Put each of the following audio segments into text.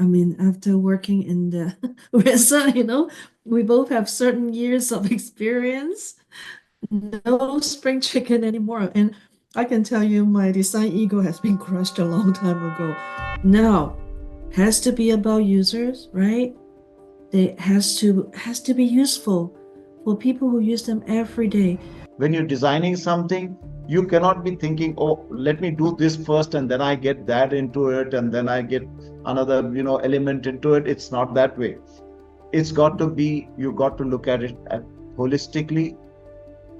I mean, after working in the Reza, we both have certain years of experience. No spring chicken anymore. And I can tell you my design ego has been crushed a long time ago. Now, has to be about users, right? They has to be useful for people who use them every day. When you're designing something, you cannot be thinking, oh, let me do this first and then I get that into it and then I get another, element into it. It's not that way. It's got to be, you got to look at it holistically,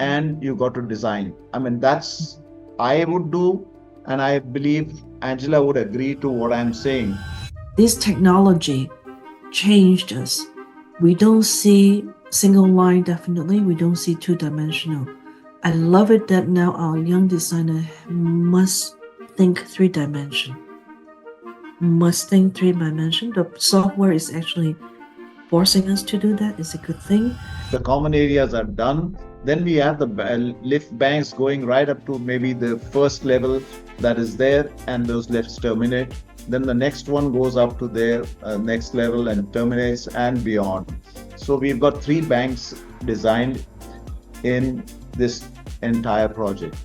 and you got to design. I mean, that's I would do, and I believe Angela would agree to what I'm saying. This technology changed us. We don't see single line, definitely. We don't see two-dimensional. I love it that now our young designer must think three-dimension. Must think three-dimension. The software is actually forcing us to do that. It's a good thing. The common areas are done. Then we have the lift banks going right up to maybe the first level that is there, and those lifts terminate. Then the next one goes up to their next level and terminates and beyond. So we've got 3 banks designed in this entire project.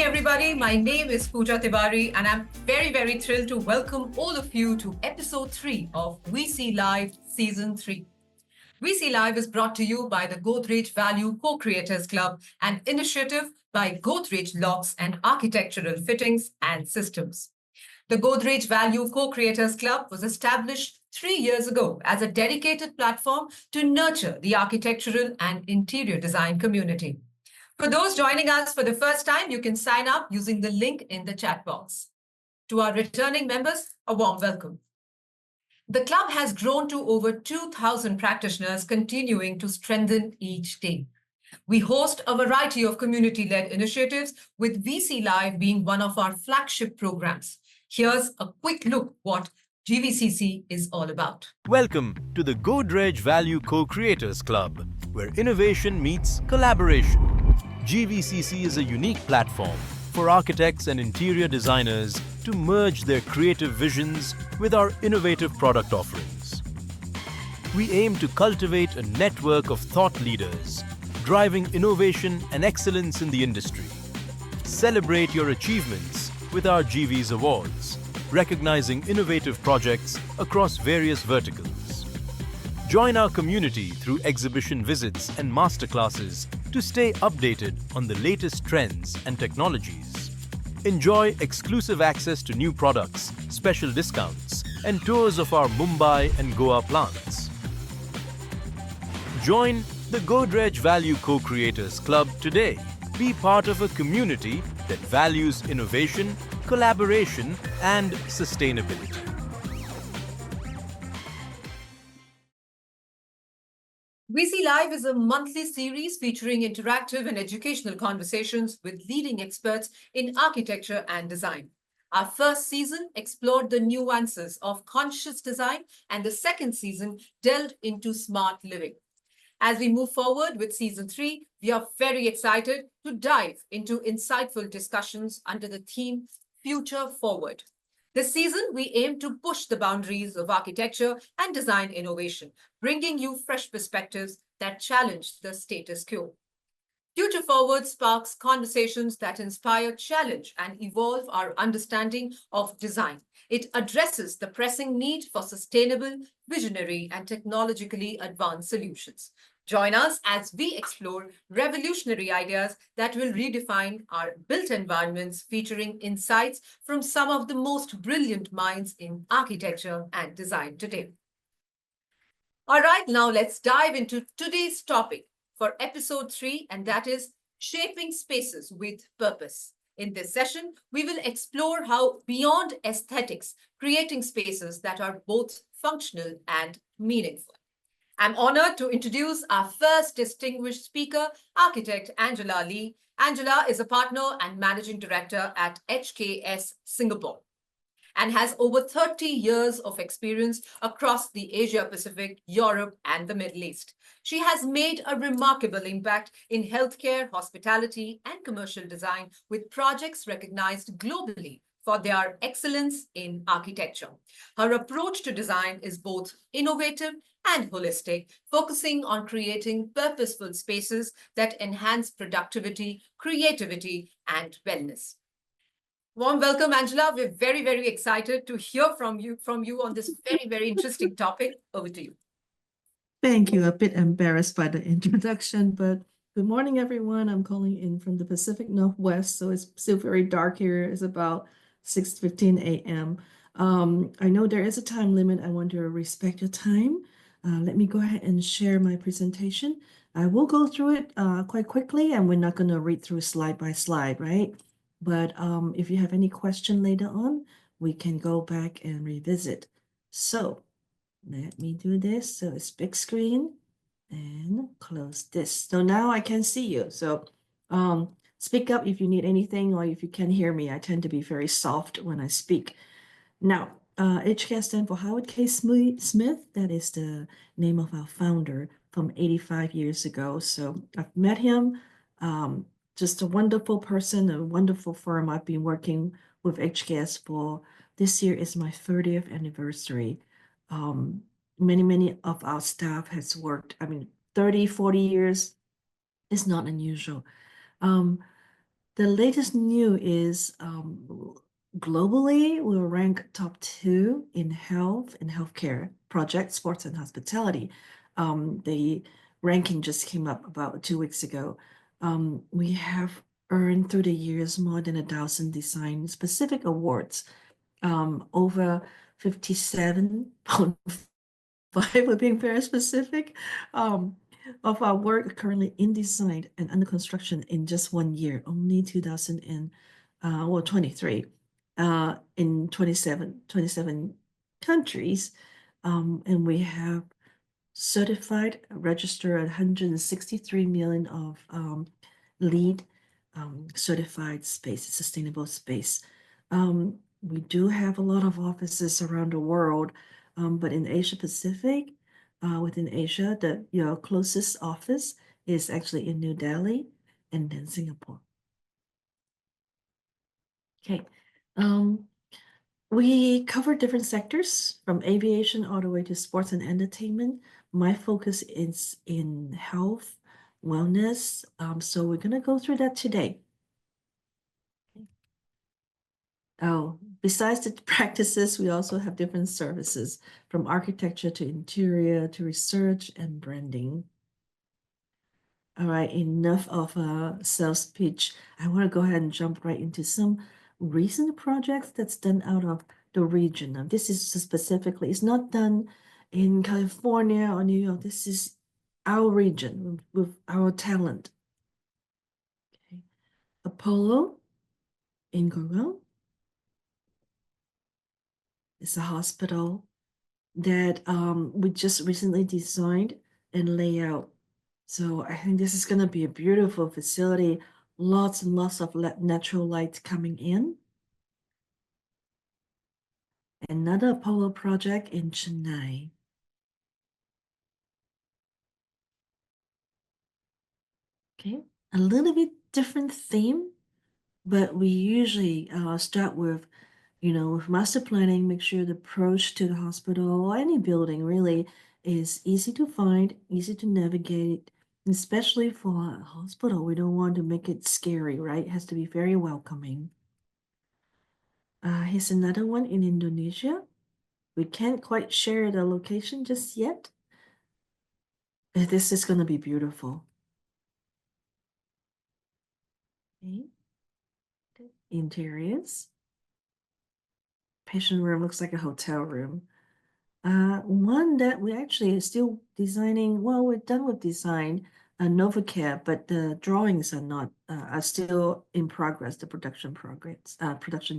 Everybody, my name is Pooja Tiwari and I'm very, very thrilled to welcome all of you to episode 3 of We See Live Season 3. We See Live is brought to you by the Godrej Value Co-Creators Club, an initiative by Godrej Locks and Architectural Fittings and Systems. The Godrej Value Co-Creators Club was established 3 years ago as a dedicated platform to nurture the architectural and interior design community. For those joining us for the first time, you can sign up using the link in the chat box. To our returning members, a warm welcome. The club has grown to over 2,000 practitioners, continuing to strengthen each day. We host a variety of community-led initiatives, with VC Live being one of our flagship programs. Here's a quick look what GVCC is all about. Welcome to the Godrej Value Co-Creators Club, where innovation meets collaboration. GVCC is a unique platform for architects and interior designers to merge their creative visions with our innovative product offerings. We aim to cultivate a network of thought leaders, driving innovation and excellence in the industry. Celebrate your achievements with our GV's Awards, recognizing innovative projects across various verticals. Join our community through exhibition visits and masterclasses to stay updated on the latest trends and technologies. Enjoy exclusive access to new products, special discounts, and tours of our Mumbai and Goa plants. Join the Godrej Value Co-Creators Club today. Be part of a community that values innovation, collaboration, and sustainability. We See Live is a monthly series featuring interactive and educational conversations with leading experts in architecture and design. Our first season explored the nuances of conscious design, and the second season delved into smart living. As we move forward with Season 3, we are very excited to dive into insightful discussions under the theme Future Forward. This season, we aim to push the boundaries of architecture and design innovation, bringing you fresh perspectives that challenge the status quo. Future Forward sparks conversations that inspire, challenge, and evolve our understanding of design. It addresses the pressing need for sustainable, visionary, and technologically advanced solutions. Join us as we explore revolutionary ideas that will redefine our built environments, featuring insights from some of the most brilliant minds in architecture and design today. All right, now let's dive into today's topic for episode 3, and that is shaping spaces with purpose. In this session, we will explore how, beyond aesthetics, creating spaces that are both functional and meaningful. I'm honored to introduce our first distinguished speaker, architect Angela Lee. Angela is a partner and managing director at HKS Singapore. and has over 30 years of experience across the Asia Pacific, Europe, and the Middle East. She has made a remarkable impact in healthcare, hospitality, and commercial design with projects recognized globally for their excellence in architecture. Her approach to design is both innovative and holistic, focusing on creating purposeful spaces that enhance productivity, creativity, and wellness. Warm welcome, Angela. We're very, very excited to hear from you on this very, very interesting topic. Over to you. Thank you. A bit embarrassed by the introduction, but good morning, everyone. I'm calling in from the Pacific Northwest, so it's still very dark here. It's about 6:15 a.m. I know there is a time limit. I want to respect your time. Let me go ahead and share my presentation. I will go through it quite quickly, and we're not going to read through slide by slide, right? But if you have any question later on, we can go back and revisit. So let me do this. So it's big screen and close this. So now I can see you. So speak up if you need anything or if you can hear me. I tend to be very soft when I speak. Now, HK stands for Howard K. Smith. That is the name of our founder from 85 years ago. So I've met him. Just a wonderful person, a wonderful firm. I've been working with HKS for this year is my 30th anniversary. Many of our staff has worked, 30, 40 years is not unusual. The latest new is globally, we'll rank top 2 in health and healthcare projects, sports and hospitality. The ranking just came up about 2 weeks ago. We have earned through the years more than 1,000 design specific awards, over 57.5, we're being very specific, of our work currently in design and under construction in just 1 year, only 2023, in 27 countries. And we have certified, registered 163 million of LEED certified space, sustainable space. We do have a lot of offices around the world, but in Asia Pacific, within Asia, the closest office is actually in New Delhi and then Singapore. Okay. We cover different sectors from aviation all the way to sports and entertainment. My focus is in health, wellness. So we're going to go through that today. Oh, besides the practices, we also have different services from architecture to interior to research and branding. All right, enough of a sales pitch. I want to go ahead and jump right into some recent projects that's done out of the region. Now, this is specifically, it's not done in California or New York. This is our region with our talent. Okay. Apollo in Gurgaon. It's a hospital that we just recently designed and lay out. So I think this is going to be a beautiful facility. Lots and lots of natural light coming in. Another Apollo project in Chennai. Okay, a little bit different theme, but we usually start with, with master planning, make sure the approach to the hospital or any building really is easy to find, easy to navigate, especially for a hospital. We don't want to make it scary, right? It has to be very welcoming. Here's another one in Indonesia. We can't quite share the location just yet. This is going to be beautiful. Okay. Interiors. Patient room looks like a hotel room. One that we actually are still designing. Well, we're done with design, NovaCare, but the drawings are not are still in progress. The production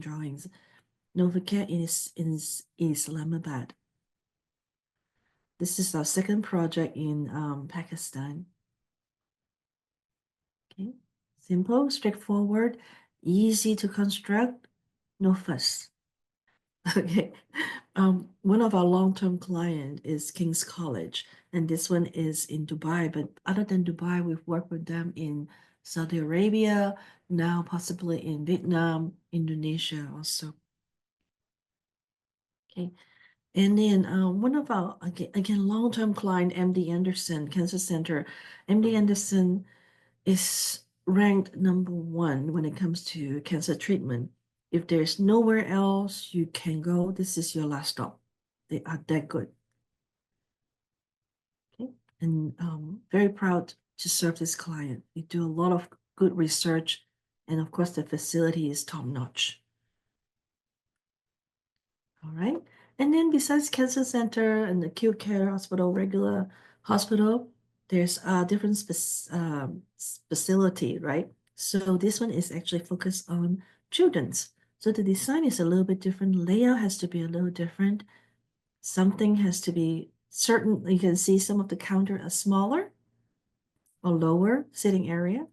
drawings. NovaCare is in Islamabad. This is our second project in Pakistan. Okay, simple, straightforward, easy to construct, no fuss. Okay. One of our long-term client is King's College, and this one is in Dubai. But other than Dubai, we've worked with them in Saudi Arabia, now possibly in Vietnam, Indonesia also. Okay. And then one of our again long-term client, MD Anderson Cancer Center. MD Anderson is ranked #1 when it comes to cancer treatment. If there's nowhere else you can go, this is your last stop. They are that good. Okay. And very proud to serve this client. We do a lot of good research, and of course, the facility is top notch. All right. And then besides cancer center and acute care hospital, regular hospital, there's a different facility, right? So this one is actually focused on children's. So the design is a little bit different. Layout has to be a little different. Something has to be certain. You can see some of the counter are smaller or lower sitting area.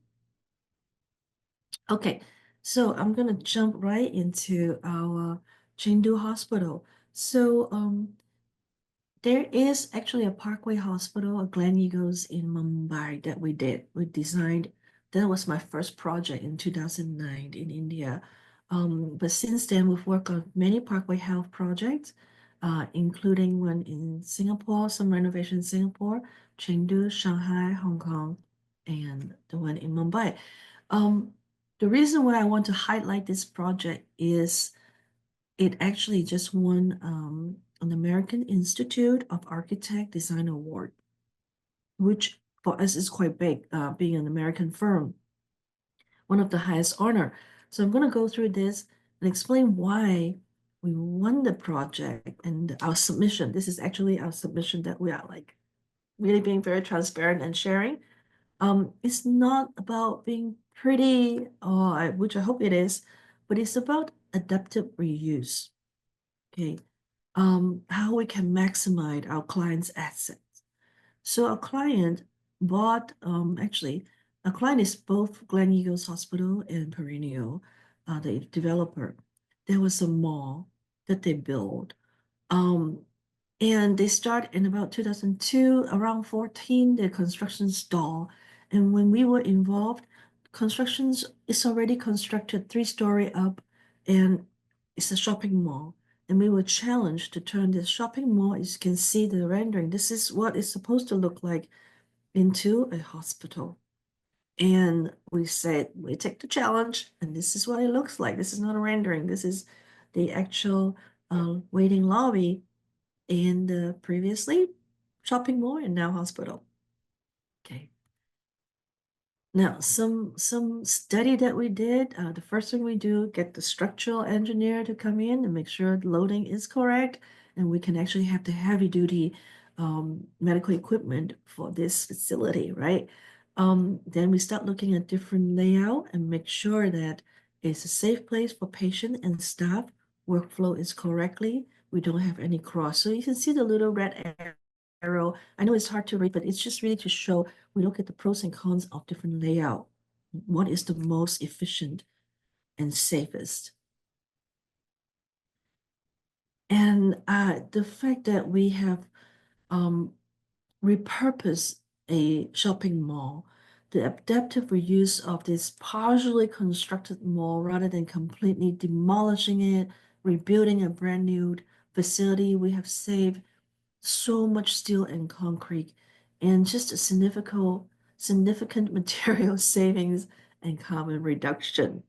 Okay, so I'm gonna jump right into our Chengdu Hospital. So there is actually a Parkway Hospital, a Gleneagles in Mumbai that we did. We designed. That was my first project in 2009 in India. But since then, we've worked on many Parkway Health projects, including one in Singapore, some renovation in Singapore, Chengdu, Shanghai, Hong Kong, and the one in Mumbai. Um, the reason why I want to highlight this project is it actually just won an American Institute of Architect Design Award, which for us is quite big, being an American firm, one of the highest honor. So I'm going to go through this and explain why we won the project and our submission. This is actually our submission that we are like really being very transparent and sharing. It's not about being pretty, which I hope it is, but it's about adaptive reuse. Okay, how we can maximize our client's assets. So a client bought, actually, a client is both Gleneagles Hospital and Perennial, the developer. There was a mall that they built. Um, and they start in about 2002, around 14, the construction stall. And when we were involved, constructions is already constructed 3-story up, and it's a shopping mall. And we were challenged to turn this shopping mall, as you can see the rendering, this is what it's supposed to look like, into a hospital. And we said, we take the challenge, and this is what it looks like. This is not a rendering. This is the actual waiting lobby in the previously shopping mall and now hospital. Okay. Now, some study that we did, the first thing we do, get the structural engineer to come in and make sure the loading is correct, and we can actually have the heavy duty medical equipment for this facility, right? Then we start looking at different layout and make sure that it's a safe place for patient and staff, workflow is correctly, we don't have any cross. So you can see the little red arrow. I know it's hard to read, but it's just really to show we look at the pros and cons of different layout. What is the most efficient and safest? And the fact that we have repurposed a shopping mall, the adaptive reuse of this partially constructed mall rather than completely demolishing it, rebuilding a brand new facility, we have saved so much steel and concrete and just a significant material savings and carbon reduction.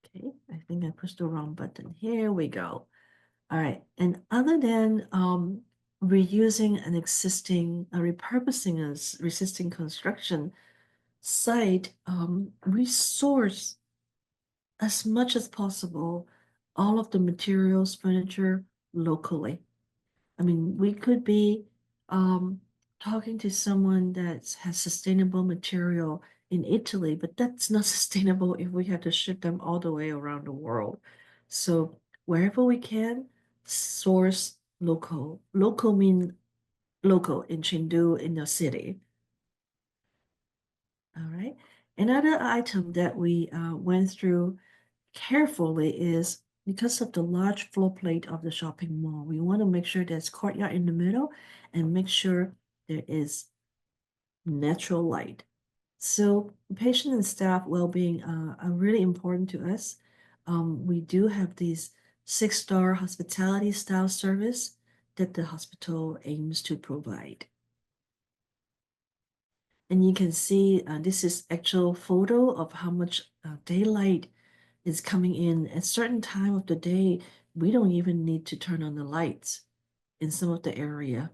Okay, I think I pushed the wrong button. Here we go. All right, and other than reusing an existing, repurposing a resisting construction site, we source as much as possible all of the materials, furniture locally. I mean, we could be talking to someone that has sustainable material in Italy, but that's not sustainable if we have to ship them all the way around the world. So wherever we can, source local. Local mean local in Chengdu in the city. All right. Another item that we went through carefully is because of the large floor plate of the shopping mall. We want to make sure there's courtyard in the middle and make sure there is natural light. So patient and staff well-being are really important to us. We do have these 6-star hospitality style service that the hospital aims to provide. And you can see this is actual photo of how much daylight is coming in. At certain time of the day, we don't even need to turn on the lights in some of the area.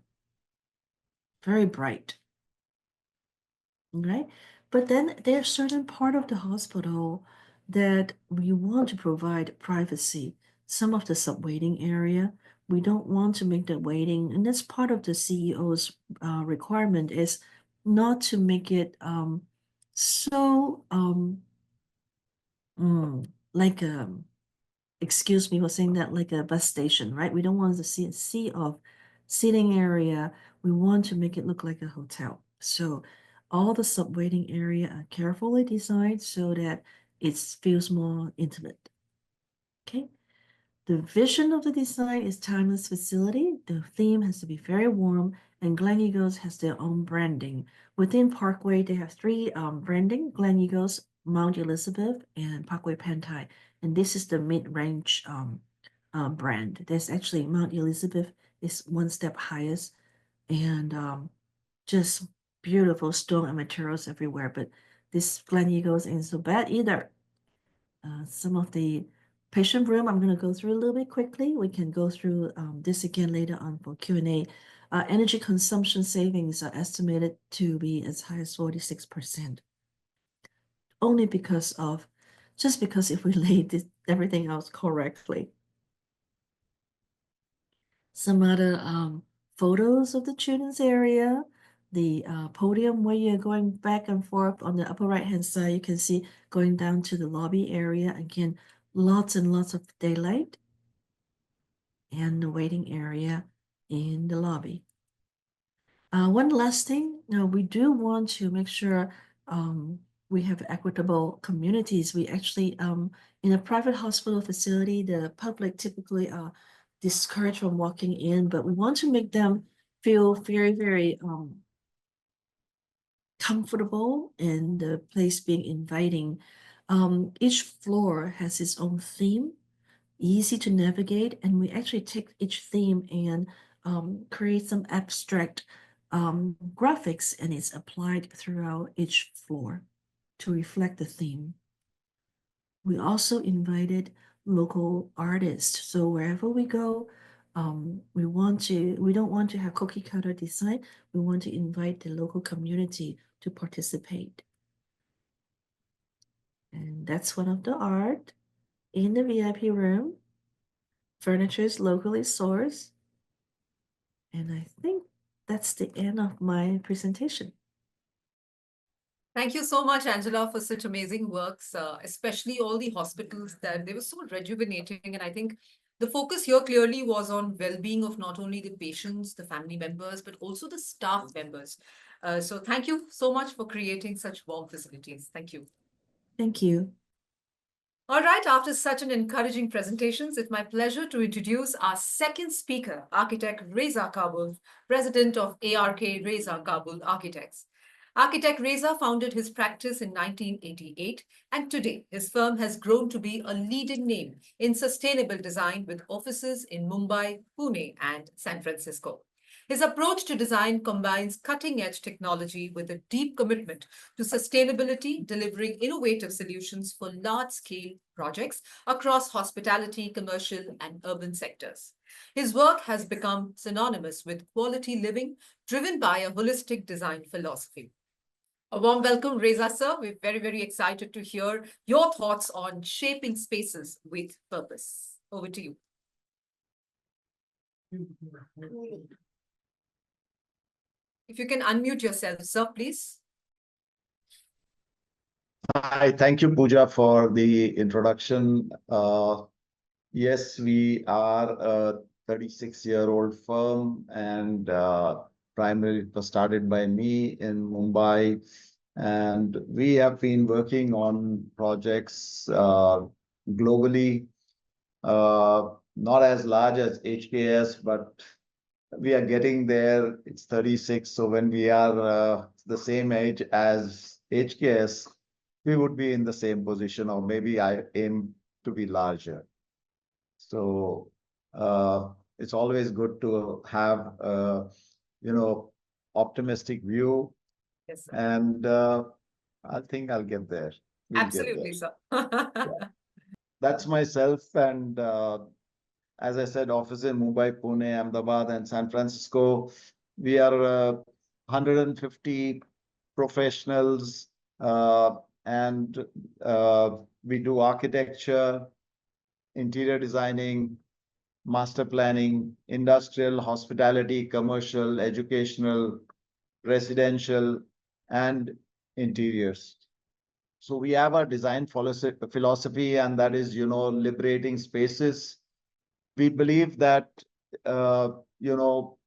Very bright. Okay, but then there's certain part of the hospital that we want to provide privacy. Some of the sub-waiting area, we don't want to make the waiting, and that's part of the CEO's requirement is not to make it so like excuse me for saying that, like a bus station, right? We don't want to see a sea of seating area. We want to make it look like a hotel. So all the sub-waiting area are carefully designed so that it feels more intimate. Okay. The vision of the design is timeless facility. The theme has to be very warm, and Gleneagles has their own branding. Within Parkway, they have 3 branding: Gleneagles, Mount Elizabeth, and Parkway Pantai. And this is the mid-range brand. There's actually Mount Elizabeth is one step highest, and just beautiful stone and materials everywhere. But this Gleneagles ain't so bad either. Some of the patient room, I'm going to go through a little bit quickly. We can go through this again later on for Q&A. Energy consumption savings are estimated to be as high as 46%. Only because of, just because if we laid everything else correctly. Some other photos of the children's area. The podium where you're going back and forth on the upper right-hand side, you can see going down to the lobby area. Again, lots and lots of daylight. And the waiting area in the lobby. One last thing, we do want to make sure we have equitable communities. We actually, in a private hospital facility, the public typically are discouraged from walking in, but we want to make them feel very, very comfortable and the place being inviting. Each floor has its own theme, easy to navigate, and we actually take each theme and create some abstract graphics, and it's applied throughout each floor to reflect the theme. We also invited local artists, so wherever we go, we don't want to have cookie cutter design. We want to invite the local community to participate. And that's one of the art in the VIP room. Furniture is locally sourced. And I think that's the end of my presentation. Thank you so much, Angela, for such amazing works, especially all the hospitals that they were so rejuvenating. And I think the focus here clearly was on well-being of not only the patients, the family members, but also the staff members. So thank you so much for creating such warm facilities. Thank you. Thank you. All right, after such an encouraging presentations, it's my pleasure to introduce our second speaker, architect Reza Kabul, president of ARK Reza Kabul Architects. Architect Reza founded his practice in 1988, and today his firm has grown to be a leading name in sustainable design with offices in Mumbai, Pune, and San Francisco. His approach to design combines cutting-edge technology with a deep commitment to sustainability, delivering innovative solutions for large-scale projects across hospitality, commercial, and urban sectors. His work has become synonymous with quality living, driven by a holistic design philosophy. A warm welcome, Reza sir. We're very, very excited to hear your thoughts on shaping spaces with purpose. Over to you. If you can unmute yourself, sir, please. Hi, thank you, Pooja, for the introduction. Yes, we are a 36-year-old firm, and primarily it was started by me in Mumbai. And we have been working on projects globally, not as large as HKS, but we are getting there. It's 36. So when we are the same age as HKS, we would be in the same position, or maybe I aim to be larger. So it's always good to have optimistic view, Yes, sir. and I think I'll get there. We'll get Absolutely, there. sir. That's myself, and as I said, office in Mumbai, Pune, Ahmedabad, and San Francisco. We are 150 professionals, and we do architecture, interior designing, master planning, industrial, hospitality, commercial, educational, residential, and interiors. So we have our design philosophy, and that is, liberating spaces. We believe that,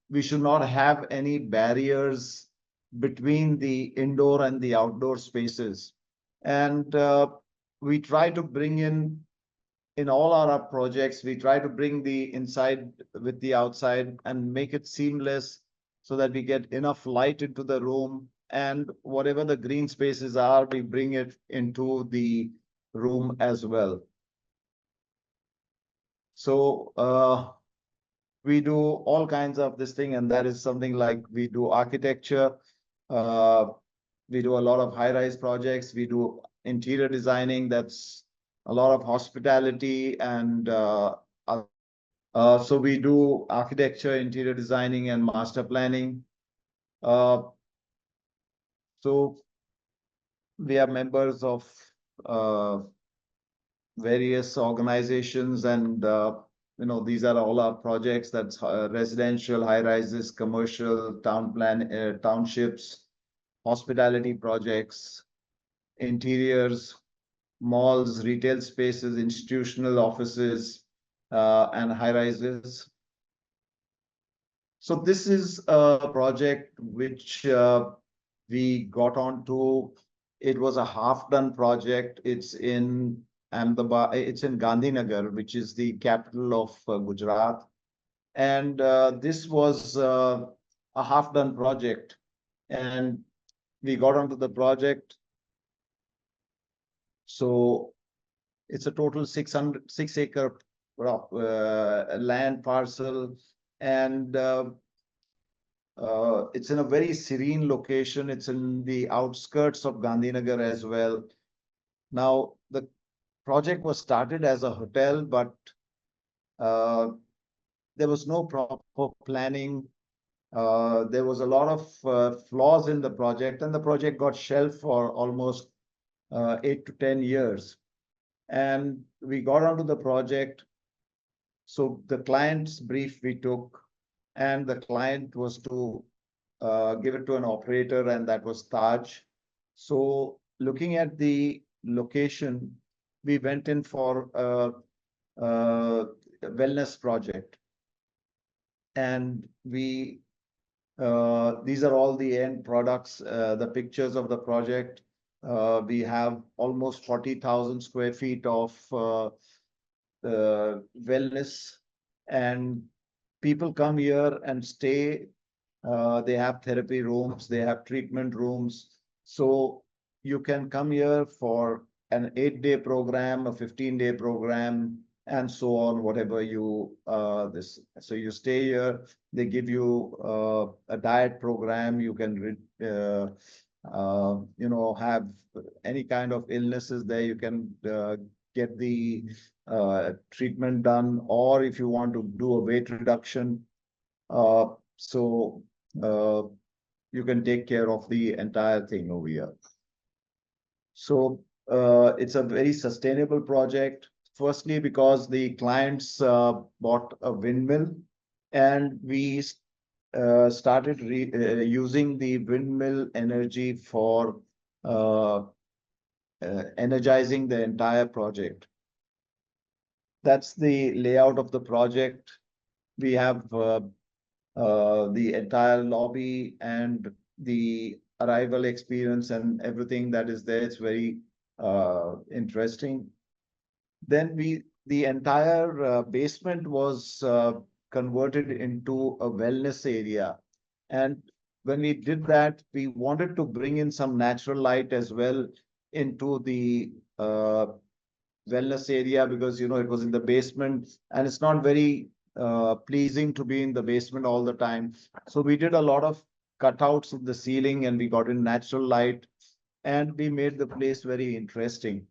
we should not have any barriers between the indoor and the outdoor spaces. And we try to bring in all our projects, we try to bring the inside with the outside and make it seamless so that we get enough light into the room, and whatever the green spaces are, we bring it into the room as well. So we do all kinds of this thing, and that is something like we do architecture, we do a lot of high-rise projects, we do interior designing, that's a lot of hospitality, and so we do architecture, interior designing, and master planning. So we are members of various organizations, and these are all our projects. That's residential, high rises, commercial, townships, hospitality projects, interiors, malls, retail spaces, institutional offices, and high rises. So this is a project which we got onto. It was a half-done project. It's in Ahmedabad. It's in Gandhinagar, which is the capital of Gujarat. And this was a half-done project. And we got onto the project. So it's a total 6-acre land parcel. And it's in a very serene location. It's in the outskirts of Gandhinagar as well. Now, the project was started as a hotel, but there was no proper planning. There was a lot of flaws in the project, and the project got shelved for almost 8 to 10 years. And we got onto the project. So the client's brief we took, and the client was to give it to an operator, and that was Taj. So looking at the location, we went in for a wellness project. And these are all the end products, the pictures of the project. We have almost 40,000 square feet of wellness, and people come here and stay. They have therapy rooms, they have treatment rooms. So you can come here for an 8-day program, a 15-day program, and so on, whatever you So you stay here, they give you a diet program. You can have any kind of illnesses there. You can get the treatment done, or if you want to do a weight reduction, you can take care of the entire thing over here. So it's a very sustainable project. Firstly, because the clients bought a windmill, and we started using the windmill energy for energizing the entire project. That's the layout of the project. We have the entire lobby and the arrival experience and everything that is there. It's very interesting. Then the entire basement was converted into a wellness area. And when we did that, we wanted to bring in some natural light as well into the wellness area, because it was in the basement and it's not very pleasing to be in the basement all the time. So we did a lot of cutouts of the ceiling and we got in natural light and we made the place very interesting.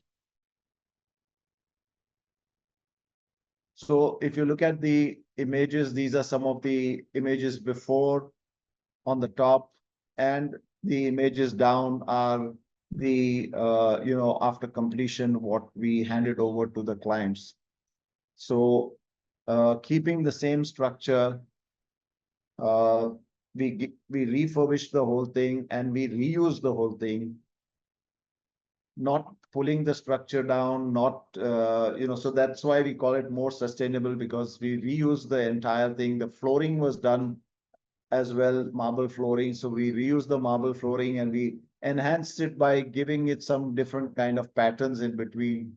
So if you look at the images, these are some of the images before on the top, and the images down are the after completion, what we handed over to the clients. So keeping the same structure, uh, we refurbished the whole thing and we reused the whole thing, not pulling the structure down, not so that's why we call it more sustainable, because we reuse the entire thing. The flooring was done as well, marble flooring. So we reused the marble flooring and we enhanced it by giving it some different kind of patterns in between.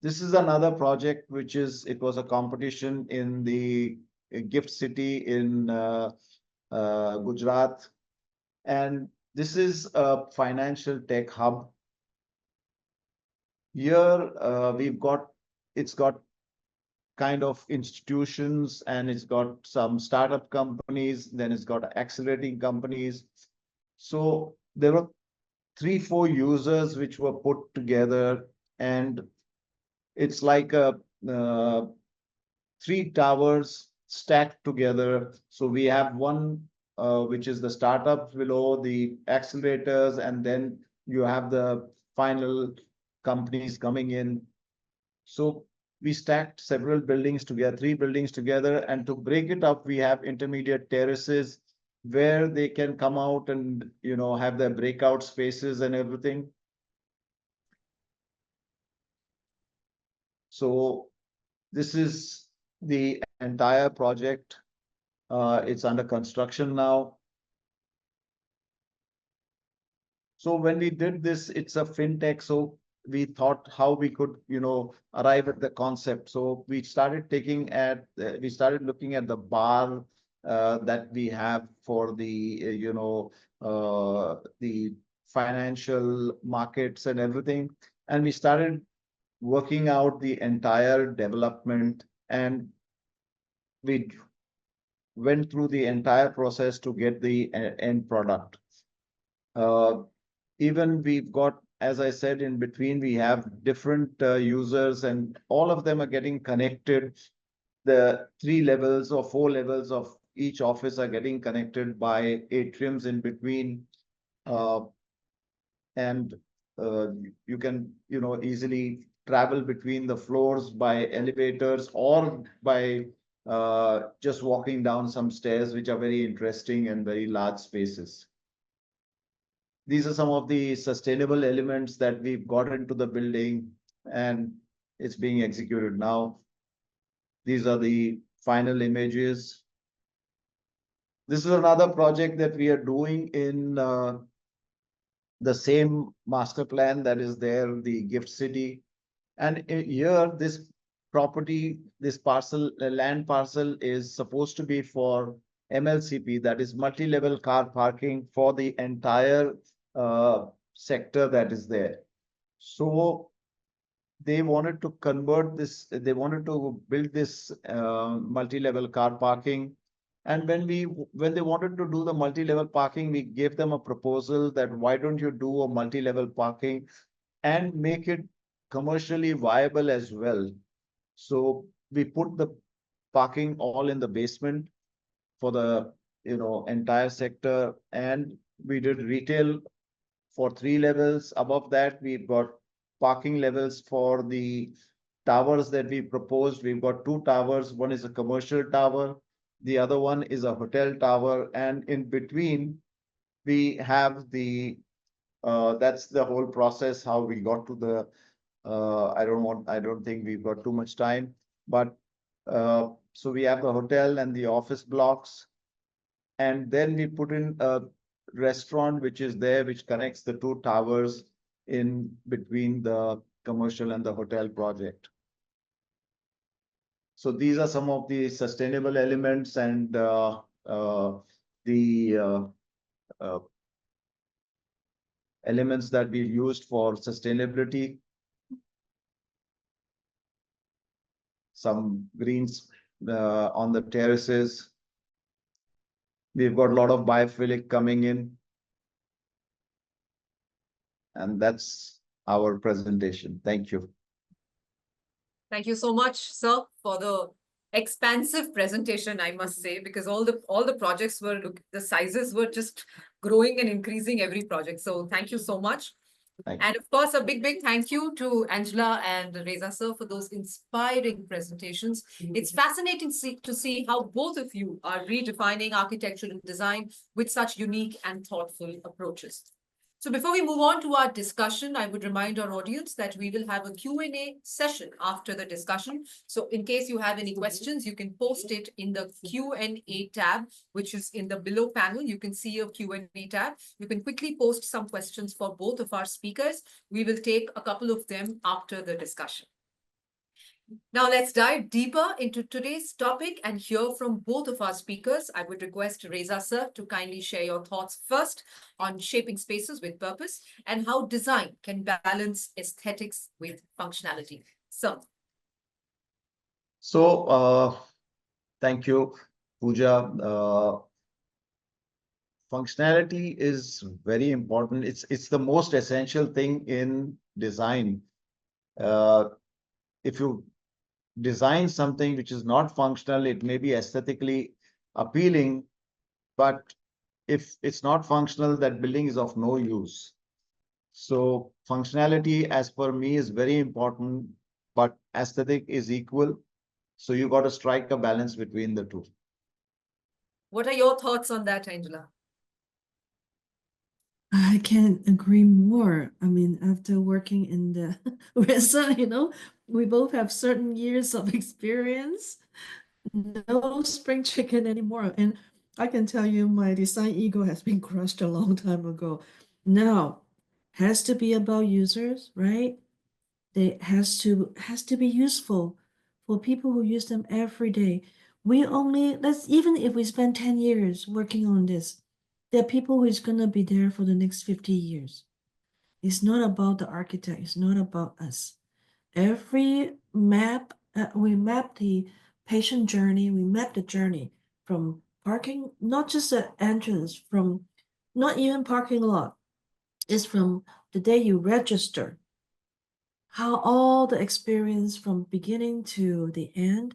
This is another project, it was a competition in the gift city in Gujarat. And this is a financial tech hub. Here it's got kind of institutions and it's got some startup companies, then it's got accelerating companies. So there were 3-4 users which were put together, and it's like a 3 towers stacked together. So we have one which is the startups below, the accelerators, and then you have the final companies coming in. So we stacked several buildings together, 3 buildings together, and to break it up, we have intermediate terraces where they can come out and have their breakout spaces and everything. So this is the entire project. It's under construction now. So when we did this, it's a fintech. So we thought how we could, arrive at the concept. So we started looking at the bar that we have for the, the financial markets and everything. And we started working out the entire development, and we went through the entire process to get the end product. Even we've got, as I said, in between, we have different users and all of them are getting connected. The 3 levels or 4 levels of each office are getting connected by atriums in between. And you can, easily travel between the floors by elevators or by just walking down some stairs, which are very interesting and very large spaces. These are some of the sustainable elements that we've got into the building, and it's being executed now. These are the final images. This is another project that we are doing in the same master plan that is there, the gift city. And here, this property, this parcel, land parcel is supposed to be for MLCP, that is multi-level car parking for the entire sector that is there. So they wanted to convert this, they wanted to build this multi-level car parking. And when they wanted to do the multi-level parking, we gave them a proposal that why don't you do a multi-level parking and make it commercially viable as well. So we put the parking all in the basement for the entire sector, and we did retail for 3 levels. Above that, we've got parking levels for the towers that we proposed. We've got 2 towers. One is a commercial tower, the other one is a hotel tower, and in between we have the that's the whole process how we got to the I don't think we've got too much time, but so we have the hotel and the office blocks, and then we put in a restaurant which is there, which connects the 2 towers in between the commercial and the hotel project. So these are some of the sustainable elements and the elements that we used for sustainability. Some greens on the terraces. We've got a lot of biophilic coming in. And that's our presentation. Thank you. Thank you so much, sir, for the expansive presentation, I must say, because all the projects were, the sizes were just growing and increasing every project. So thank you so much. And of course, a big thank you to Angela and Reza sir for those inspiring presentations. It's fascinating to see how both of you are redefining architectural design with such unique and thoughtful approaches. So before we move on to our discussion, I would remind our audience that we will have a Q&A session after the discussion. So in case you have any questions, you can post it in the Q&A tab, which is in the below panel. You can see a Q&A tab. You can quickly post some questions for both of our speakers. We will take a couple of them after the discussion. Now let's dive deeper into today's topic and hear from both of our speakers. I would request Reza sir to kindly share your thoughts first on shaping spaces with purpose and how design can balance aesthetics with functionality. Sir. So thank you, Pooja. Functionality is very important. It's the most essential thing in design. If you design something which is not functional, it may be aesthetically appealing, but if it's not functional, that building is of no use. So functionality, as per me, is very important, but aesthetic is equal. So you got to strike a balance between the two. What are your thoughts on that, Angela? I can't agree more. I mean, after working in the Reza, we both have certain years of experience. No spring chicken anymore. And I can tell you my design ego has been crushed a long time ago. Now, has to be about users, right? They has to be useful for people who use them every day. Even if we spend 10 years working on this, there are people who is gonna be there for the next 50 years. It's not about the architect, it's not about us. Every map, we map the patient journey, we map the journey from parking, not just the entrance, from not even parking lot. It's from the day you register, how all the experience from beginning to the end,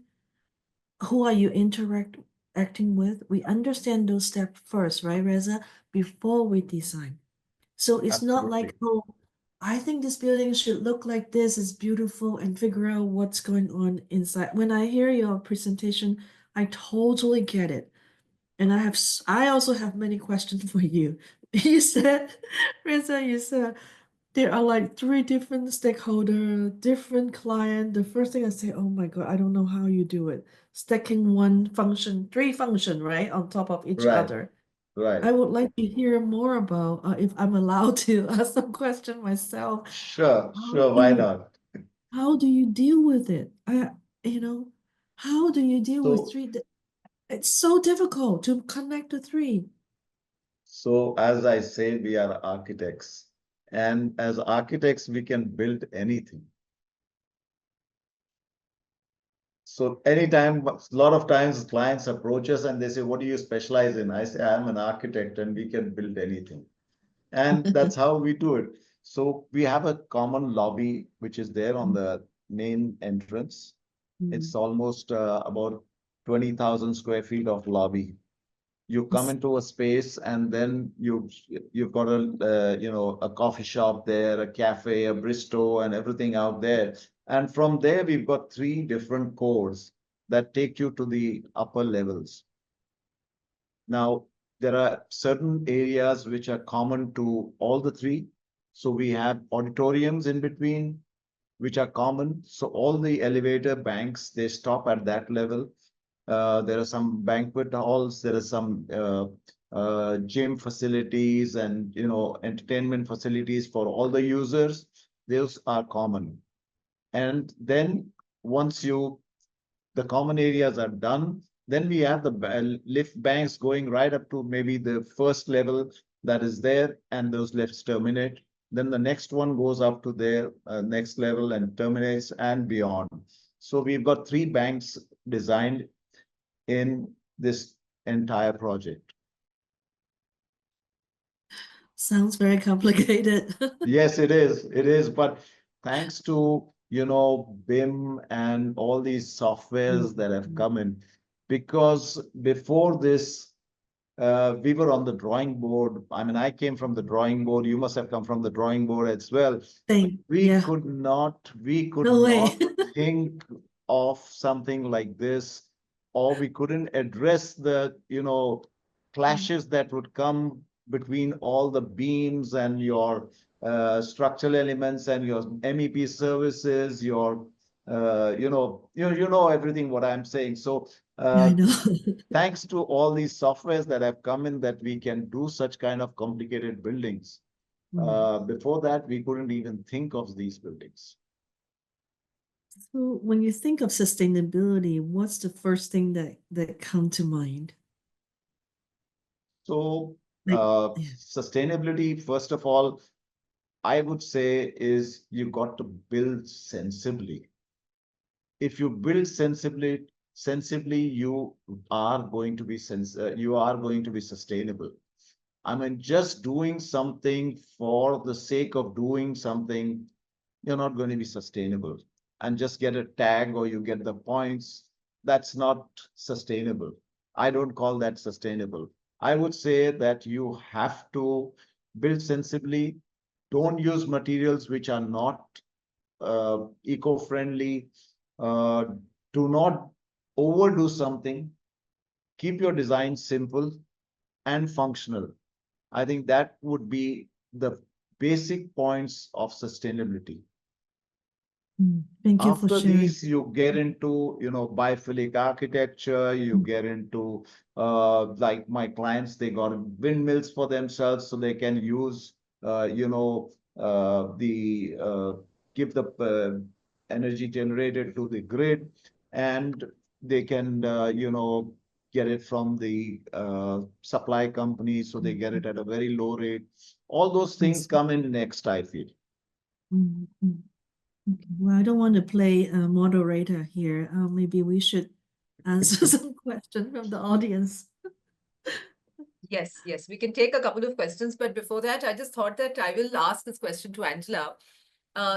who are you interacting with? We understand those steps first, right, Reza, before we design. So it's not like, oh, I think this building should look like this, is beautiful, and figure out what's going on inside. When I hear your presentation, I totally get it. And I also have many questions for you. You said, Reza, there are like 3 different stakeholder, different client. The first thing I say, oh my God, I don't know how you do it. Stacking 3 function, right, on top of each other. Right. I would like to hear more about, if I'm allowed to ask some question myself. Sure, why not? How do you deal with it? How do you deal with 3? It's so difficult to connect the 3. So as I say, we are architects. And as architects, we can build anything. So anytime, a lot of times clients approach us and they say, what do you specialize in? I say, I'm an architect and we can build anything. And that's how we do it. So we have a common lobby, which is there on the main entrance. It's almost about 20,000 square feet of lobby. You come into a space and then you've got a coffee shop there, a cafe, a bistro, and everything out there. And from there, we've got 3 different cores that take you to the upper levels. Now, there are certain areas which are common to all the 3. So we have auditoriums in between, which are common. So all the elevator banks, they stop at that level. There are some banquet halls, there are some gym facilities and entertainment facilities for all the users. those are common. And then once the common areas are done, then we have the lift banks going right up to maybe the first level that is there, and those lifts terminate. Then the next one goes up to their next level and terminates and beyond. So we've got 3 banks designed in this entire project. Sounds very complicated. Yes, it is. It is. But thanks to, BIM and all these softwares that have come in, because before this, we were on the drawing board. I mean, I came from the drawing board. You must have come from the drawing board as well. We Yeah, could not no way. think of something like this, or we couldn't address the, clashes that would come between all the beams and your structural elements and your MEP services, your, you know everything what I'm saying. So Yeah, I know. thanks to all these softwares that have come in, that we can do such kind of complicated buildings. Before that, we couldn't even think of these buildings. So when you think of sustainability, what's the first thing that come to mind? So Like, yeah. sustainability, first of all, I would say is you got to build sensibly. If you build sensibly, you are going to be sustainable. I mean, just doing something for the sake of doing something, you're not going to be sustainable. And just get a tag or you get the points, that's not sustainable. I don't call that sustainable. I would say that you have to build sensibly. Don't use materials which are not eco-friendly. Do not overdo something. Keep your design simple and functional. I think that would be the basic points of sustainability. Thank you for After sharing. these, you get into, biophilic architecture, you get into, like my clients, they got windmills for themselves, so they can use, give the energy generated to the grid, and they can, get it from the supply company, so they get it at a very low rate. All those things come in next, I feel. Okay. Well, I don't want to play a moderator here. Maybe we should answer some questions from the audience. Yes, yes, we can take a couple of questions, but before that, I just thought that I will ask this question to Angela.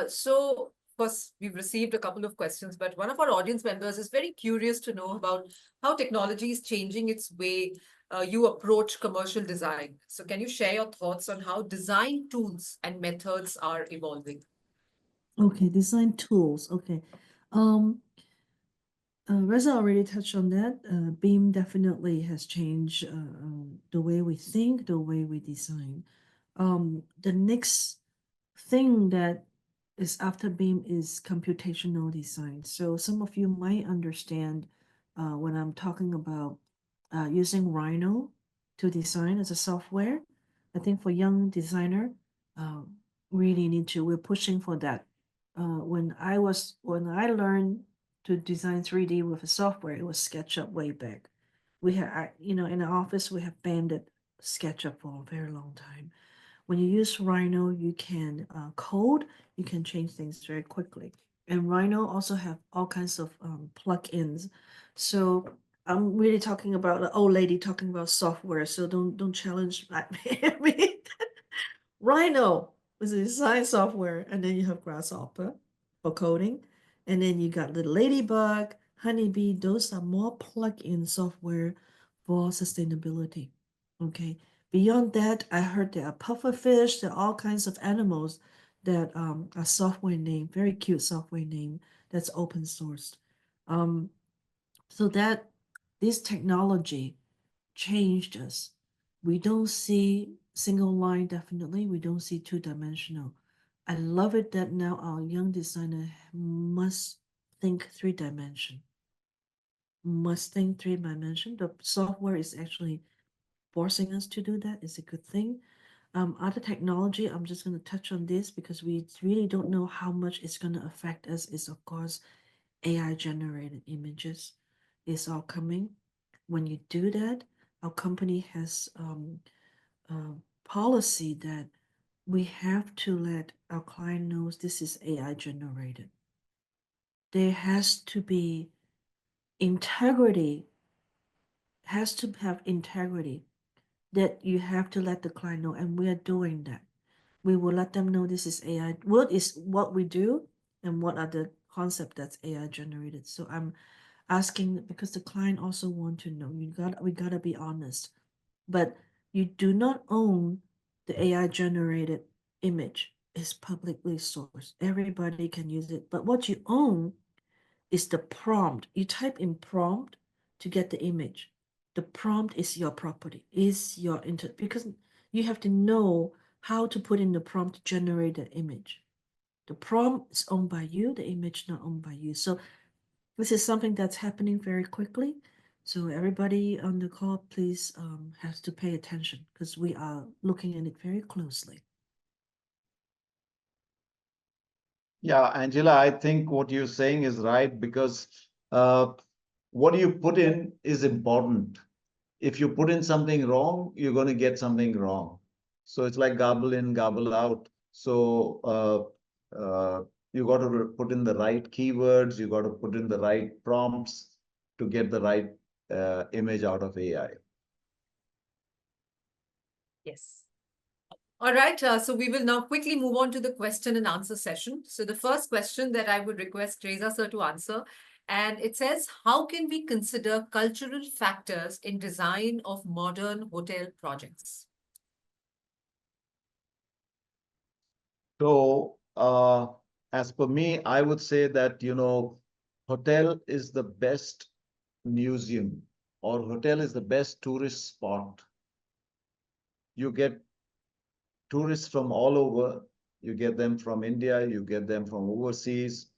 So, of course, we've received a couple of questions, but one of our audience members is very curious to know about how technology is changing its way you approach commercial design. So can you share your thoughts on how design tools and methods are evolving? Okay, design tools. Okay. Reza already touched on that. BIM definitely has changed the way we think, the way we design. The next thing that is after BIM is computational design. So some of you might understand when I'm talking about using Rhino to design as a software. I think for young designer, really need to, we're pushing for that. When I learned to design 3D with a software, it was SketchUp way back. We had, in the office, we have banned SketchUp for a very long time. When you use Rhino, you can code, you can change things very quickly. And Rhino also have all kinds of plugins. So I'm really talking about an old lady talking about software. So don't challenge me. Rhino is a design software, and then you have Grasshopper for coding, and then you got Little Ladybug, Honeybee. Those are more plug-in software for sustainability. Okay. Beyond that, I heard there are pufferfish, there are all kinds of animals that are software name, very cute software name that's open sourced. So that this technology changed us. We don't see single line, definitely. We don't see two-dimensional. I love it that now our young designer must think three-dimension. Must think three-dimension. The software is actually forcing us to do that. It's a good thing. Other technology, I'm just going to touch on this because we really don't know how much it's going to affect us, is of course AI generated images is all coming. When you do that, our company has a policy that we have to let our client knows this is AI generated. There has to be integrity, has to have integrity that you have to let the client know, and we are doing that. We will let them know this is AI. What is what we do, and what are the concept that's AI generated. So I'm asking because the client also want to know. We gotta be honest, but you do not own the AI generated image. It's publicly sourced. Everybody can use it. But what you own is the prompt. You type in prompt to get the image. The prompt is your property, is your because you have to know how to put in the prompt to generate the image. The prompt is owned by you, the image not owned by you. So this is something that's happening very quickly. So everybody on the call, please has to pay attention because we are looking at it very closely. Yeah, Angela, I think what you're saying is right because what you put in is important. If you put in something wrong, you're going to get something wrong. So it's like gobble in, gobble out. So you got to put in the right keywords, you got to put in the right prompts to get the right image out of AI. Yes. All right, so we will now quickly move on to the question and answer session. So the first question that I would request Reza sir to answer, and it says, how can we consider cultural factors in design of modern hotel projects? So as per me, I would say that, hotel is the best museum or hotel is the best tourist spot. You get tourists from all over. You get them from India, you get them from overseas.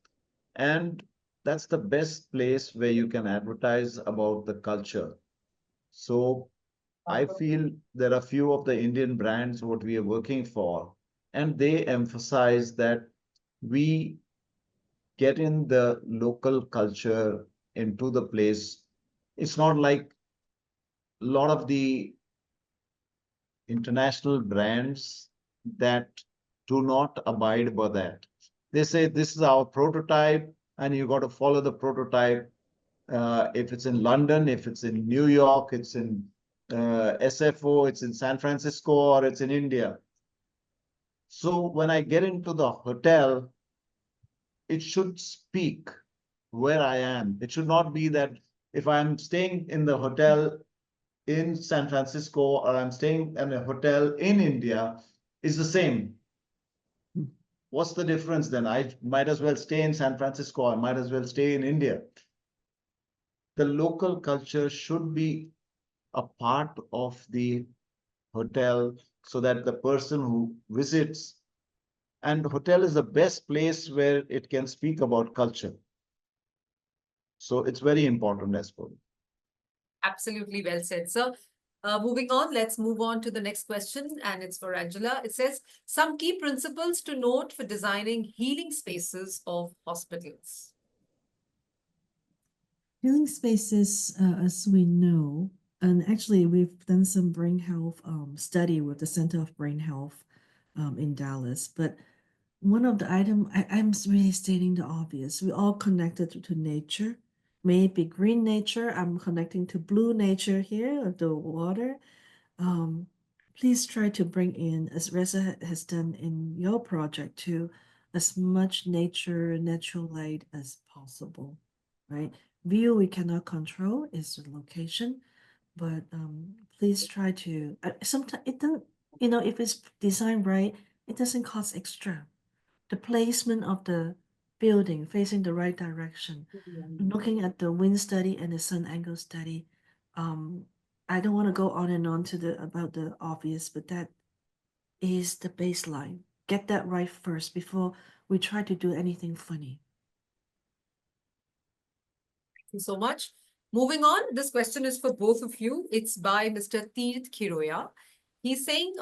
And that's the best place where you can advertise about the culture. So I feel there are few of the Indian brands what we are working for, and they emphasize that we get in the local culture into the place. It's not like a lot of the international brands that do not abide by that. They say this is our prototype and you got to follow the prototype. If it's in London, if it's in New York, it's in SFO, it's in San Francisco, or it's in India. So when I get into the hotel, it should speak where I am. It should not be that if I'm staying in the hotel in San Francisco or I'm staying in a hotel in India, it's the same. What's the difference then? I might as well stay in San Francisco. I might as well stay in India. The local culture should be a part of the hotel so that the person who visits, and hotel is the best place where it can speak about culture. So it's very important as well. Absolutely well said, sir. Moving on, let's move on to the next question, and it's for Angela. It says, some key principles to note for designing healing spaces of hospitals. Healing spaces, as we know, and actually we've done some brain health study with the Center of Brain Health in Dallas, but one of the item I'm really stating the obvious. We all connected to nature. May it be green nature. I'm connecting to blue nature here of the water. Please try to bring in, as Reza has done in your project too, as much nature, natural light as possible, right? View we cannot control is the location, but please try to. Sometimes it doesn't, if it's designed right, it doesn't cost extra. The placement of the building facing the right direction, looking at the wind study and the sun angle study. I don't want to go on and on to about the obvious, but that is the baseline. Get that right first before we try to do anything funny. Thank you so much. Moving on, this question is for both of you. It's by Mr. Tirth Kiroya. He's saying,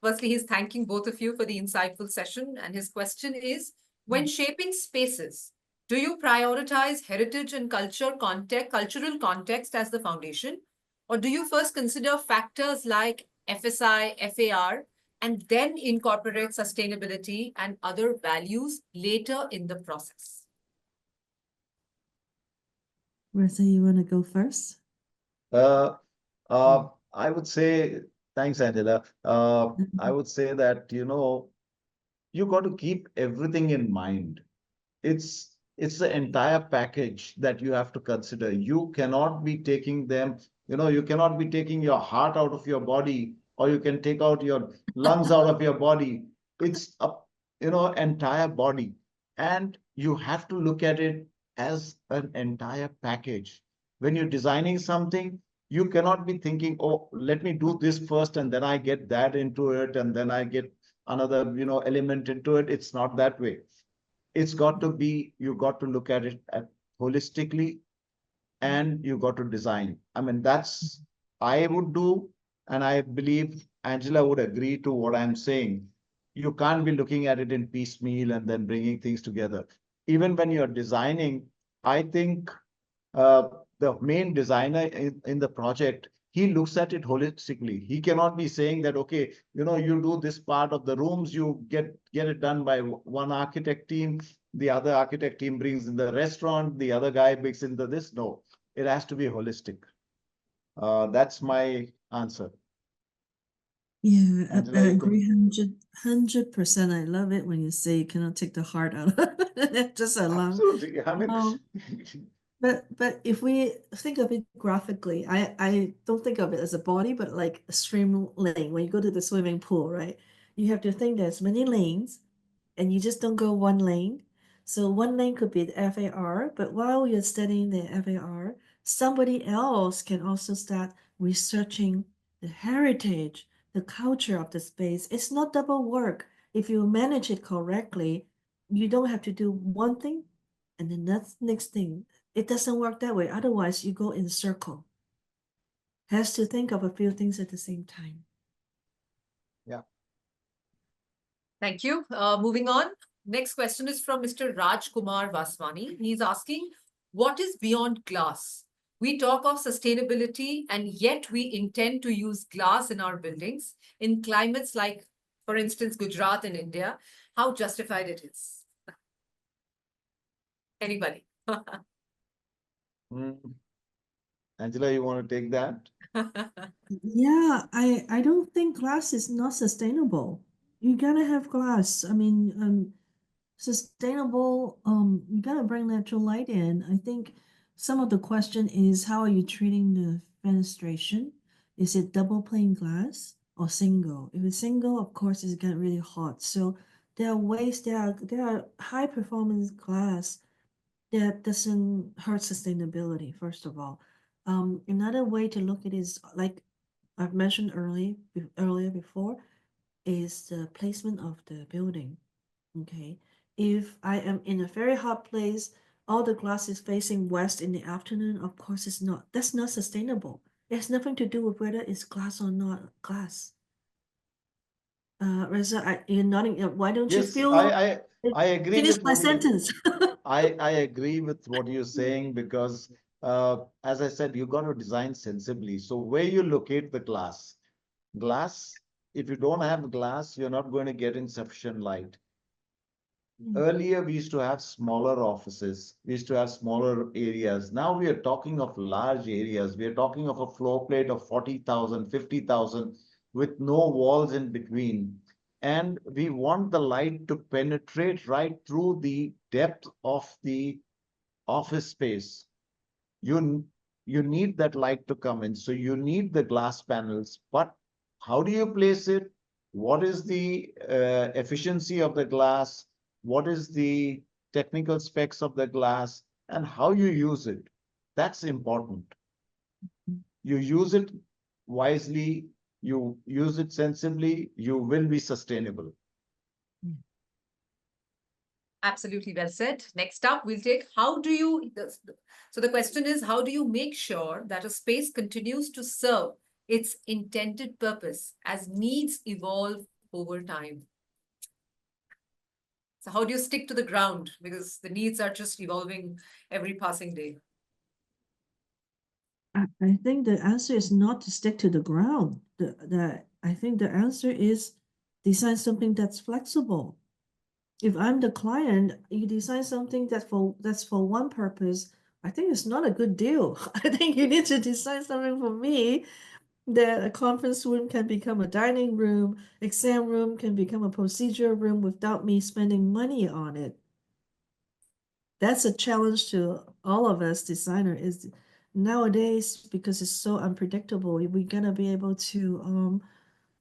Firstly, he's thanking both of you for the insightful session. And his question is, when shaping spaces, do you prioritize heritage and cultural context as the foundation? Or do you first consider factors like FSI, FAR, and then incorporate sustainability and other values later in the process? Reza, you want to go first? Uh, I would say, thanks, Angela. I would say that, you got to keep everything in mind. It's the entire package that you have to consider. You cannot be taking them, you cannot be taking your heart out of your body, or you can take out your lungs out of your body. It's a, entire body. And you have to look at it as an entire package. When you're designing something, you cannot be thinking, oh, let me do this first, and then I get that into it, and then I get another, element into it. It's not that way. It's got to be, you got to look at it holistically, and you got to design. I mean, that's I would do, and I believe Angela would agree to what I'm saying. You can't be looking at it in piecemeal and then bringing things together. Even when you're designing, I think uh, the main designer in the project, he looks at it holistically. He cannot be saying that, okay, you do this part of the rooms, you get it done by one architect team, the other architect team brings in the restaurant, the other guy brings in the this. No, it has to be holistic. That's my answer. Yeah, Angela, I you agree could. 100%. I love it when you say you cannot take the heart out of it. Just alone. Absolutely. I mean, Um, but if we think of it graphically, I don't think of it as a body, but like a swim lane. When you go to the swimming pool, right? You have to think there's many lanes, and you just don't go one lane. So one lane could be the FAR, but while you're studying the FAR, somebody else can also start researching the heritage, the culture of the space. It's not double work. If you manage it correctly, you don't have to do one thing and then that's next thing. It doesn't work that way. Otherwise, you go in circle. Has to think of a few things at the same time. yeah. Thank you. Moving on. Next question is from Mr. Raj Kumar Vaswani. He's asking, what is beyond glass? We talk of sustainability, and yet we intend to use glass in our buildings in climates like, for instance, Gujarat in India. How justified it is? Anybody? Mm. Angela, you want to take that? Yeah, I don't think glass is not sustainable. You gotta have glass. I mean, sustainable, you gotta bring natural light in. I think some of the question is how are you treating the fenestration? Is it double pane glass or single? If it's single, of course, it's get really hot. So there are ways, there are high performance glass that doesn't hurt sustainability, first of all. Another way to look at it is like I've mentioned earlier before, is the placement of the building. Okay. If I am in a very hot place, all the glass is facing west in the afternoon, of course that's not sustainable. It has nothing to do with whether it's glass or not glass. Reza, you're nodding. Why don't you Yes, feel I agree finish with my what you. sentence? I agree with what you're saying because, as I said, you got to design sensibly. So where you locate the glass, if you don't have glass, you're not going to get insufficient light. Earlier, we used to have smaller offices. We used to have smaller areas. Now we are talking of large areas. We are talking of a floor plate of 40,000, 50,000 with no walls in between. And we want the light to penetrate right through the depth of the office space. You need that light to come in. So you need the glass panels. But how do you place it? What is the efficiency of the glass? What is the technical specs of the glass? And how you use it? That's important. You use it wisely, you use it sensibly, you will be sustainable. Absolutely well said. Next up, we'll take how do you, so the question is, how do you make sure that a space continues to serve its intended purpose as needs evolve over time. So how do you stick to the ground? Because the needs are just evolving every passing day. I think the answer is not to stick to the ground. I think the answer is design something that's flexible. If I'm the client, you design something that's for one purpose, I think it's not a good deal. I think you need to design something for me that a conference room can become a dining room, exam room can become a procedure room without me spending money on it. That's a challenge to all of us designer is nowadays because it's so unpredictable, we're gonna be able to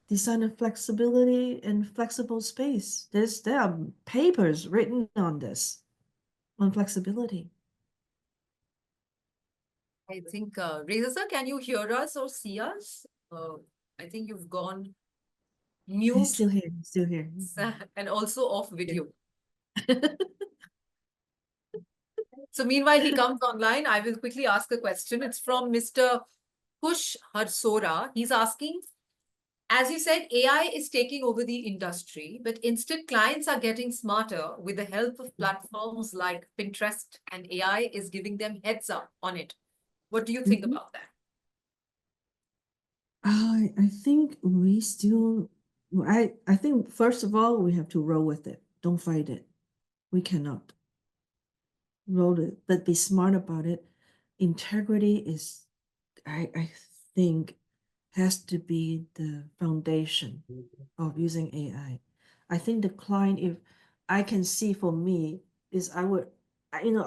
design a flexibility and flexible space. There are papers written on this, on flexibility. I think, Reza sir, can you hear us or see us? I think you've gone He's mute still here, he's still here. and also off video. So meanwhile, he comes online. I will quickly ask a question. It's from Mr. Kush Harsora. He's asking, as you said, AI is taking over the industry, but instead clients are getting smarter with the help of platforms like Pinterest, and AI is giving them heads up on it. What do you think about that? I think we still, I think first of all, we have to roll with it. Don't fight it. We cannot roll it, but be smart about it. Integrity is, I think, has to be the foundation of using AI. I think the client, if I can see for me, is I would,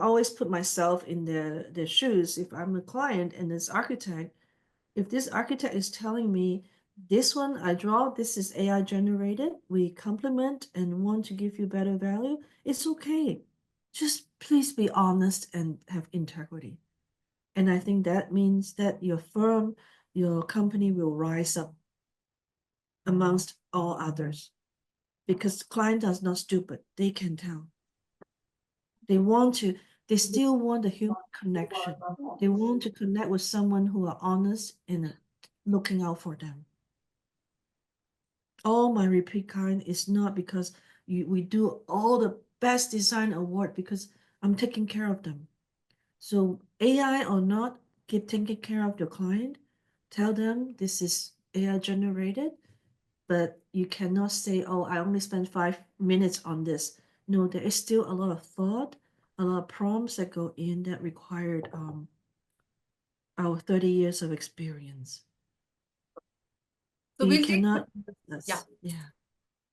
always put myself in their shoes. If I'm a client and this architect, if this architect is telling me this one I draw, this is AI generated, we complement and want to give you better value, it's okay. Just please be honest and have integrity. And I think that means that your firm, your company will rise up amongst all others because client is not stupid. They can tell. They still want the human connection. They want to connect with someone who are honest and looking out for them. All my repeat client is not because we do all the best design award because I'm taking care of them. So AI or not, keep taking care of your client. Tell them this is AI generated, but you cannot say, oh, I only spent 5 minutes on this. No, there is still a lot of thought, a lot of prompts that go in that required our 30 years of experience. So you we'll cannot, yeah.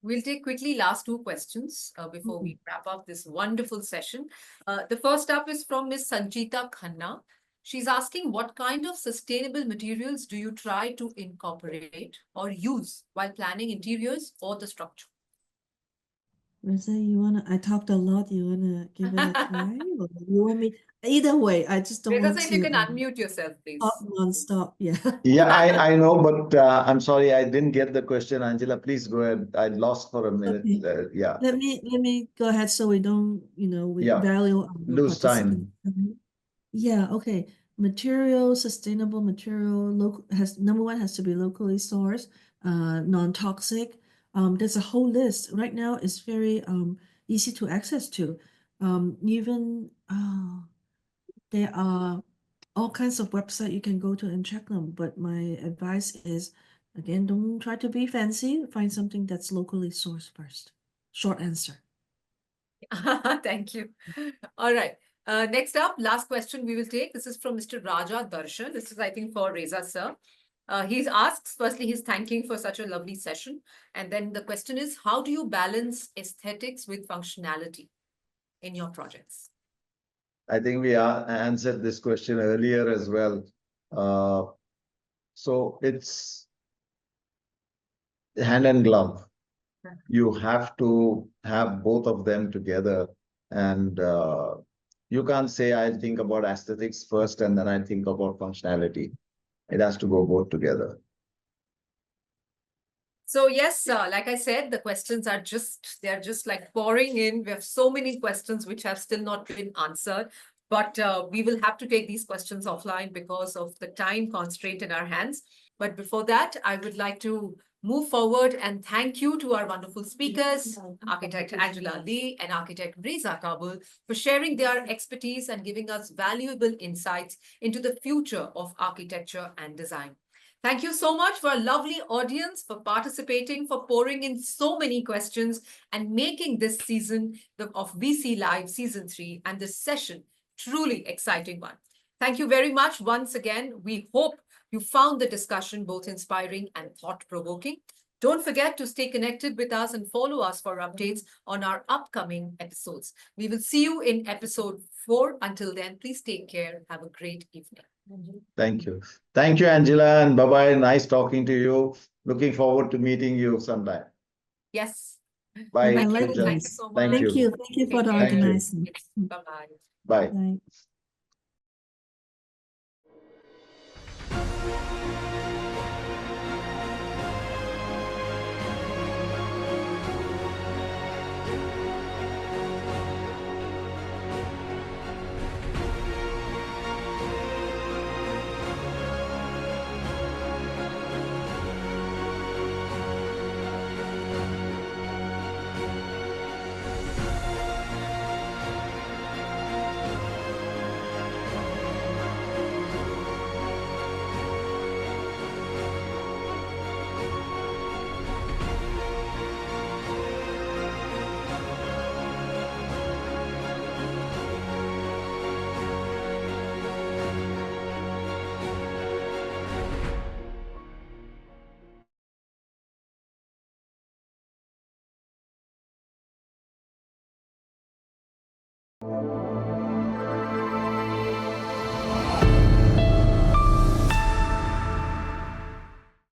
We'll take quickly last two questions before we wrap up this wonderful session. The first up is from Ms. Sanjita Khanna. She's asking, what kind of sustainable materials do you try to incorporate or use while planning interiors or the structure? Reza, I talked a lot, you wanna give it a try? Or you want me, either way, I just don't Reza, want if to you can unmute yourself, please. talk non-stop, yeah. Yeah, I know, but I'm sorry, I didn't get the question. Angela, please go ahead. I lost for a minute. Okay. Yeah. Let me go ahead so we don't, we Yeah. value our Lose time. participants. Yeah, okay. Material, sustainable material, number one has to be locally sourced, non-toxic. There's a whole list. Right now it's very easy to access to. Even there are all kinds of websites you can go to and check them. But my advice is, again, don't try to be fancy. Find something that's locally sourced first. Short answer. Thank you. All right. Next up, last question we will take. This is from Mr. Raja Darshan. This is, I think, for Reza sir. He's asked, firstly, he's thanking for such a lovely session. And then the question is, how do you balance aesthetics with functionality in your projects? I think we answered this question earlier as well. So it's hand and glove. You have to have both of them together. And you can't say, I think about aesthetics first and then I think about functionality. It has to go both together. So yes, like I said, the questions are they're just like pouring in. We have so many questions which have still not been answered, but we will have to take these questions offline because of the time constraint in our hands. But before that, I would like to move forward and thank you to our wonderful speakers, Architect Angela Lee and Architect Reza Kabul, for sharing their expertise and giving us valuable insights into the future of architecture and design. Thank you so much for a lovely audience, for participating, for pouring in so many questions and making this season of VC Live Season 3 and this session truly exciting one. Thank you very much once again. We hope you found the discussion both inspiring and thought-provoking. Don't forget to stay connected with us and follow us for updates on our upcoming episodes. We will see you in episode 4. Until then, please take care. Have a great evening. Thank you. Thank you, Angela, and bye-bye. Nice talking to you. Looking forward to meeting you sometime. Yes. Bye. Likewise. Thank you so much. Thank you. Thank you for the Take care. organizing. Bye-bye. Bye. Bye.